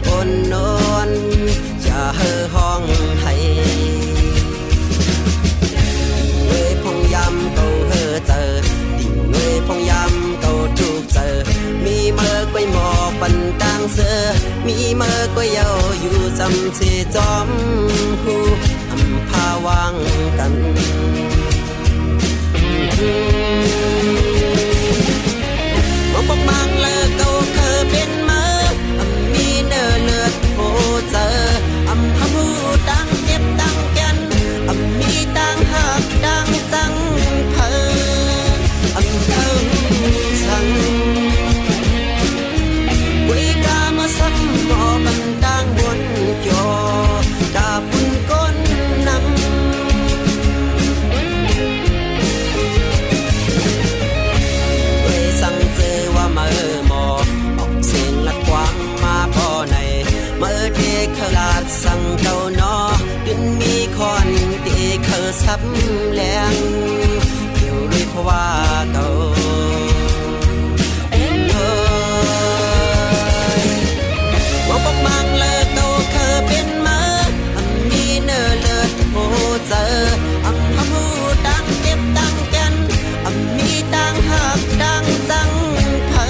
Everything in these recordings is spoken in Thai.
อ่อนนอนอย่าเห่อห้องให้เว้ยพงยำเก่าเห่อเจอดิ่งเว้ยพงยำเก่าถูกเจอมีเมื่อก้อยหมอปันตังเสือมีเมื่อก้อยเยาอยู่จำเชจอมหูอำพาวังกันมองปกมังเลอเก่าเคยเป็นเมื่อมีเนื้อเลือดโหเจออำพาหูดังเจ็บดังแก่นมีดังหักดังจังเพอเทิงชังกุยกามาซ้ำบ่บันดังบนจอดาปุ่นก้นนำสั่งเจอว่าเมื่อหมอออกเสียงละกวางมาพ่อในเมื่อเทขลาดสั่งเก่านอดินมีคอนเตเคอซับแรงเกี่ยวเลยเพราะว่าเก่าว่าปกมังเลอเก่าเคยเป็นเมื่อมีเนื้อเลือดโหเจอพะหูดังเจ็บดังแก่นมีดังหักดังจังเพอ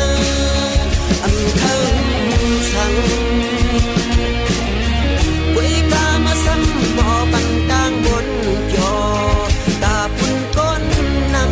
เทิงชังกุยกามาซ้ำบ่ปันดังบนจอตาปุ่นก้นนำ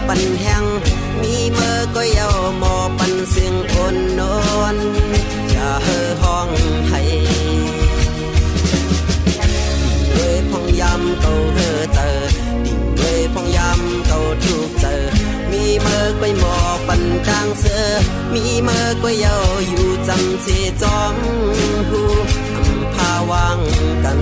ปันแห้งมีเมื่อก็เยาหมอปันเสียงอ่อนนอนอย่าเห่อห้องให้ด้วยพงยำเก่าเห่อเจอดิ่งด้วยพงยำเก่าถูกเจอมีเมื่อก็หมอปันจางเสือมีเมื่อก็เยาอยู่จำเชจอมหูอำพาวังกัน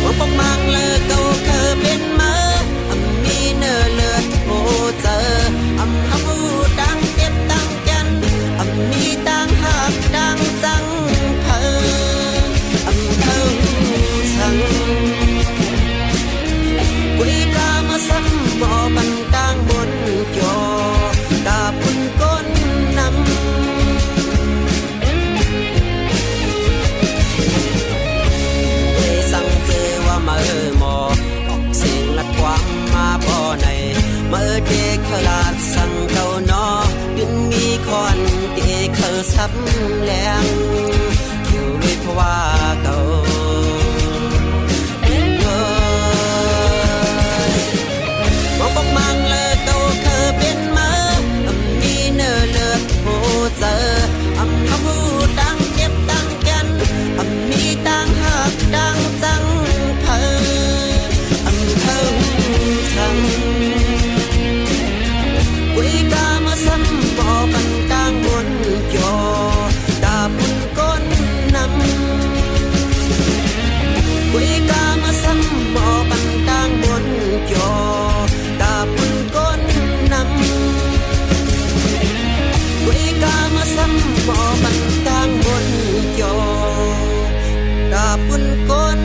ว่าปกมังเลอเก่าเคยเป็นเมื่อมีเนื้อเลือดโหเจอพะหูดังเจ็บดังแก่นมีดังหักดังจังเพอเทิงชังกุยกามาซ้ำบ่บันดังบนจอตาปุ่นก้นนำเมื่อหมอออกเสียงลัดกวางมาพ่อในเมื่อเด็กขลาดสั่งเก่านอดินมีคอนเด็กเคอซับแรงอยู่ด้วยเพราะว่าเก่าบอกปกมังเลอเก่าเคยเป็นเมื่อมีเนื้อเลือดโหเจอพะหูดังเจ็บดังแก่นมีดังหักดังจังเทิงชังกุยกามาซ้ำบ่ปันดังบนจอตาปุ่นก้นนำกุยกามาซ้ำบ่ปันดังบนจอตาปุ่นก้นนำกุยกามาซ้ำบ่ปันดังบนจอตาปุ่นก้น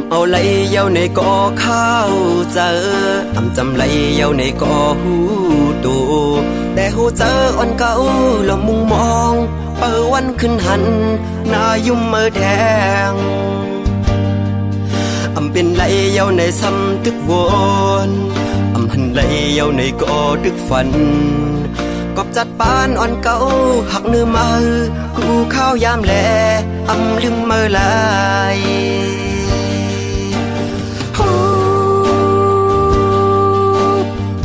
เอาไหลเย้าในก่อข้าวเจอจำไหลเย้าในก่อหูตูแต่หูเจออ่อนเก่าละมุงมองเปิดวันขึ้นหันหน้ายุ่มมือแดงเป็นไหลเย้าในซ้ำตึกวนหันไหลเย้าในก่อตึกฝันกอบจัดปานอ่อนเก่าหักเนื้อมือกูข้าวยามแลลืมมือลาย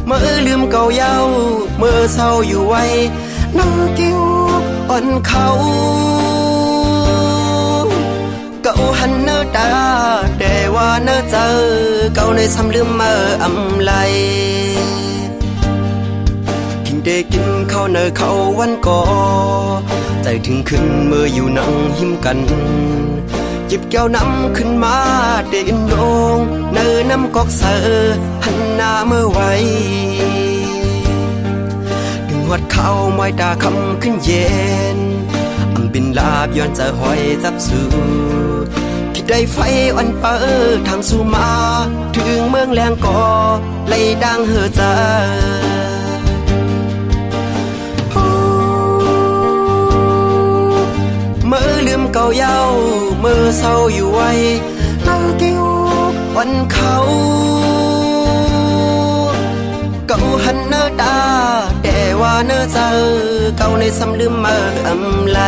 มือลืมเก่าเย้ามือเศร้าอยู่ไว้น้ากิ้วอ่อนเขาเก่าหันเนื้อตาแต่ว่าเนื้อเจอเก่าในซ้ำลืมมือไหลได้กินข้าวเนอข้าววันก่อใจถึงขึ้นเมื่ออยู่นั่งหิมกันหยิบแก้วน้ำขึ้นมาเดินลงเนอน้ำกอกเสือหันหน้าเมื่อไว้ดึงหัดข้าวมอยตาคำขึ้นเย็นบินลาบย้อนจะหอยจับสูคิดได้ไฟอ่อนเปิดทางสู่มาถึงเมืองแรงก่อไล่ดังเหือใจมือลืมเก่าเย้ามือเศร้าอยู่ไว้เล่ากิ้ววันเขาเก่าหันเนื้อตาแต่ว่าเนื้อเจอเก่าในซ้ำลืมมือไหล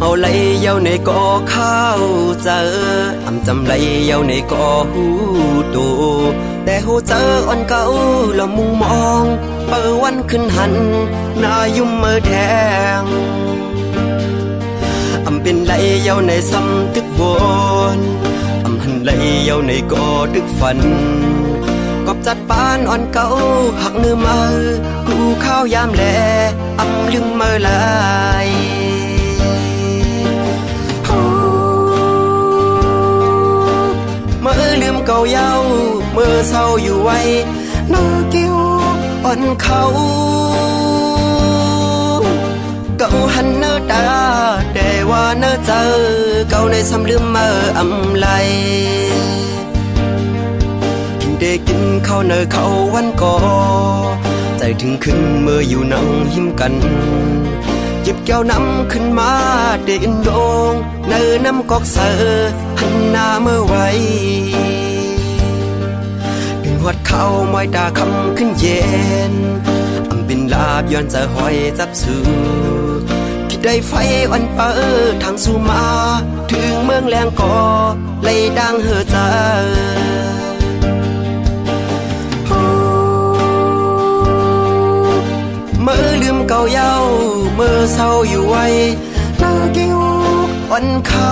เอาไหลเย้าในก่อข้าวเจอจำไหลเย้าในก่อหูตูแต่หูเจออ่อนเก่าละมุงมองเปิดวันขึ้นหันหน้ายุ่มมือแดงเป็นไหลเย้าในซ้ำตึกวนหันไหลเย้าในก่อตึกฝันกอบจัดปานอ่อนเก่าหักเนื้อมือกูข้าวยามแลลืมมือลายมือลืมเก่าเย้ามือเศร้าอยู่ไว้น้ากิ้วอ่อนเขาเก่าหันเนื้อตาแต่ว่าเนื้อเจอเก่าในซ้ำลืมมือไหลกินได้กินข้าวเนื้อข้าววันก่อใจถึงขึ้นเมื่ออยู่นั่งหิมกันหยิบแก้วน้ำขึ้นมาเดินลงเนอน้ำกอกเสือหันหน้าเมื่อไว้ดึงหัดข้าวมอยตาคำขึ้นเย็นบินลาบย้อนจะหอยจับสูคิดได้ไฟอ่อนเปิดทางสู่มาถึงเมืองแรงก่อไล่ดังเหือใจมือลืมเก่าเย้ามือเศร้าอยู่ไว้เล่ากิ้วอ่อนเขา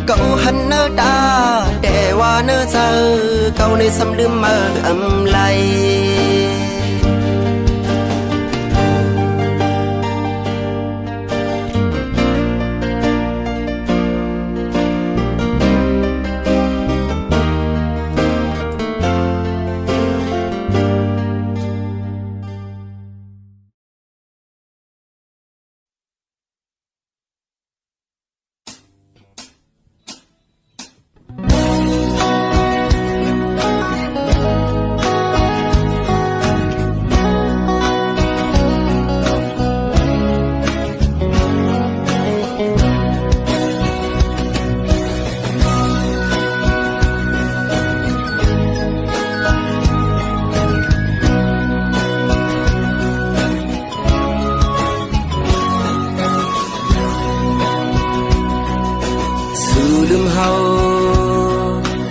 เก่าหันเนื้อตาแต่ว่าเนื้อเจอเก่าในซ้ำลืมมือไหล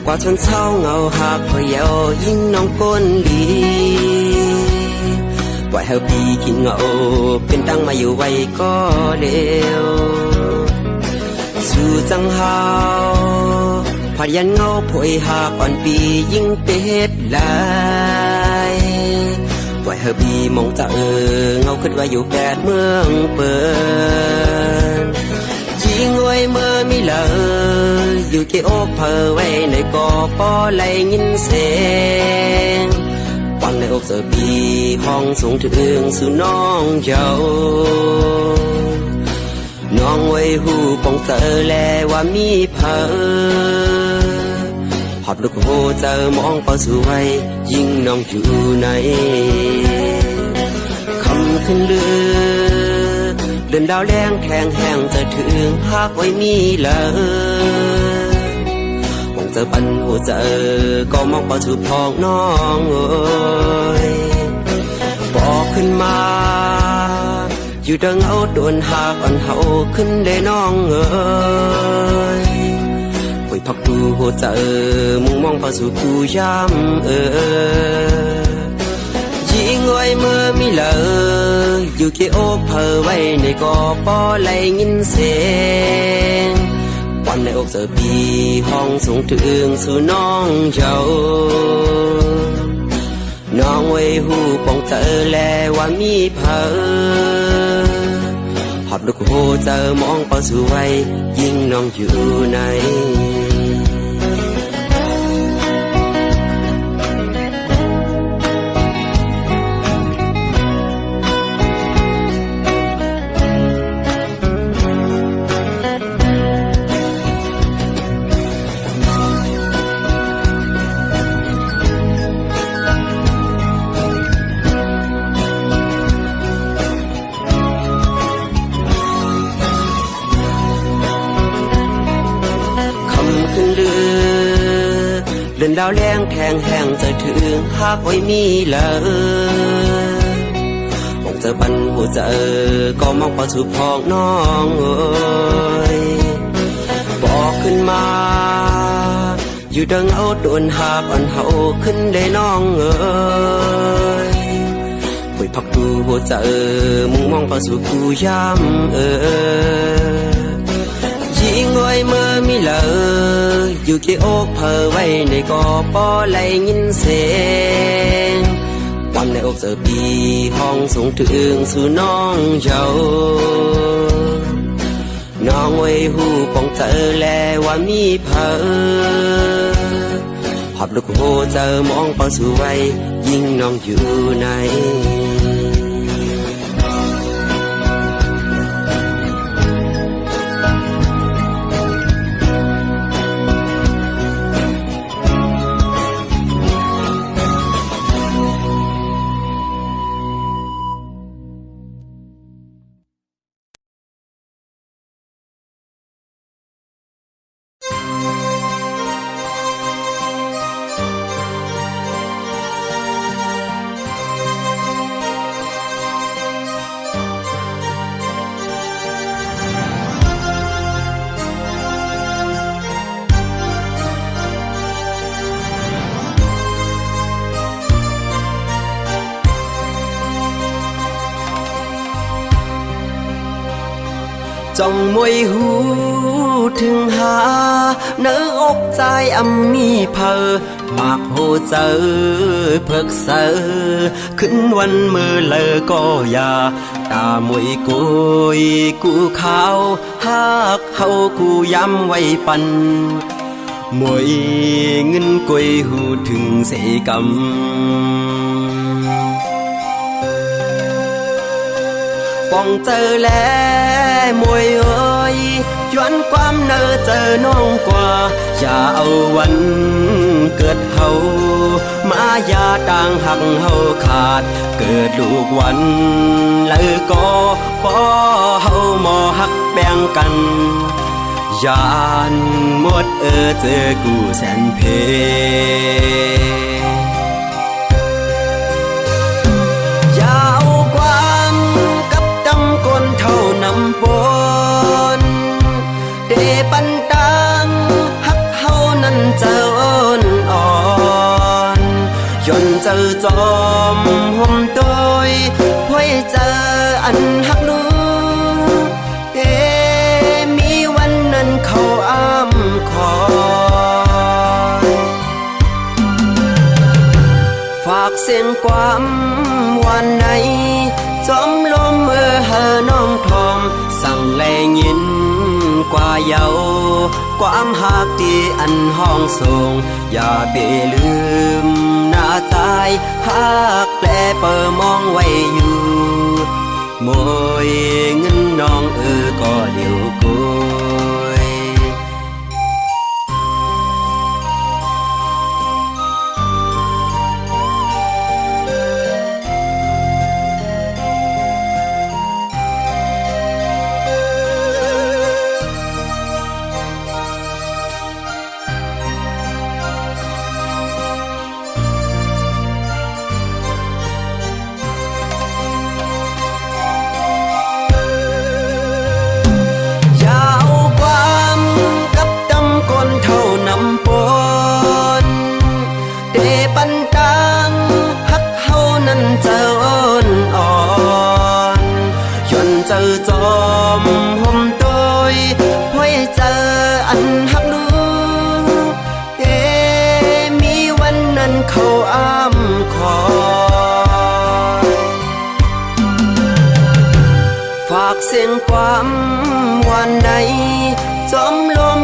ว่าชนเช้าเงาหักพะเยายิ่งน้องก้นดีปล่อย เฮาปีกินเหงาเป็นตั้งมาอยู่ไว้ก็เร็วสู่จังเฮาพยันเงาพวยหาก่อนปียิ่งเป็ดลายปล่อยเฮาปีมองจะเงาขึ้นว่าอยู่แปดเมืองเปิดยิงไว้เมื่อมีเลยอยู่เกี่ยวเพอไว้ในกอปอไหลยินเสียงปังในอกเสือปีห้องสูงถึงสู่น้องเจ้าน้องไว้หูปองเจอแลว่ามีเพอหอบลูกโหเจอมองเป้าสู่ไว้ยิ่งน้องอยู่ในคำขึ้นเรือเดินดาวแรงแทงแห้งจะถึงพักไว้มีเลยมองเจอปันหัวเจอก็มองเป้าสู่พองน้องเอ้ยบอกขึ้นมาอยู่ดังเอาโดนหากอ่อนเฮาขึ้นได้น้องเอ้ยคุยพักดูหัวใจมุ่งมองเข้าสู่ผู้ย้ำยิงไว้เมื่อมีเลยอยู่เกี่ยวเพอไว้ในกอปอไหลยินเสียงวันในอกเสือปีห้องสูงถึงสู่น้องเจ้าน้องไว้หูปองเจอแลว่ามีเพอหอบลูกโหเจอมองเป้าสู่ไว้ยิ่งน้องอยู่ในเดินดาวแรงแทงแห้งจะถึงหากไว้มีเลยมองเจอปันหัวเจอก็มองเป้าสู่พองน้องเอ้ยบอกขึ้นมาอยู่ดังเอาโดนหากอ่อนเฮาขึ้นได้น้องเอ้ยคุยพักดูหัวเจอมุ่งมองเป้าสู่ผู้ย้ำยิงไว้เมื่อมีเลยอยู่เกี่ยวเพอไว้ในกอปอไหลยินเสียงวันในอกเสือปีห้องสูงถึงสู่น้องเจ้าน้องไว้หูปองเจอแลว่ามีเพอหอบลูกโหเจอมองเป้าสู่ไว้ยิ่งน้องอยู่ในจ้องมวยหูถึงหาเนื้ออกใจมีเพอปากโหเจอเพิกเสอขึ้นวันมือเลอก็อย่าตามวยกุยกูขาวหากเฮากูย้ำไว้ปันมวยเงินกุยหูถึงเสกำป้องเจอแล้วมวยเอ้ยย้อนความเนอเจอน้องกว่าอย่าเอาวันเกิดเฮามาอย่าต่างหักเฮาขาดเกิดลูกวันแล้วก็พอเฮาหมอหักแบ่งกันยานหมดเจอกูแสนเพปนเดปันตังหักเฮานั้นเจออ่อนย้อนเจอจอมห่มตัว เสียงความวันไหนจอมลมเฮอน้องทอมสั่งแลยินกว่าเยาความหักที่อันห้องส่งอย่าไปลืมหน้าตายหักแปลเปิมองไว้อยู่มวยเงินน้องก็เดียวกุยเจอจอมห่มโดยห้วยเจออันหักลูมีวันนั้นเขาอ้ำคอยฝากเสียงความวันใดจอมลม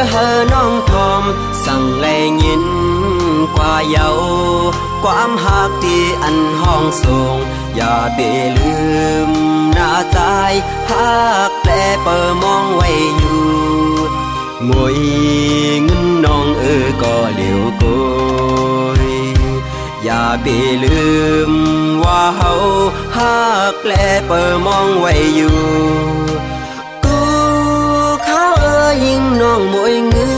เฮอน้องทอมสั่งแลยินกว่าเยาความหักที่อันห้องส่งอย่าไปลืมหน้าตายหักแปลเปิมองไว้อยู่มวยเงินน้องก็เหลียวกุยอย่าไปลืมว่าเฮาหักแปลเปิมองไว้อยู่กูเขายิ่งน้องมวยเงิ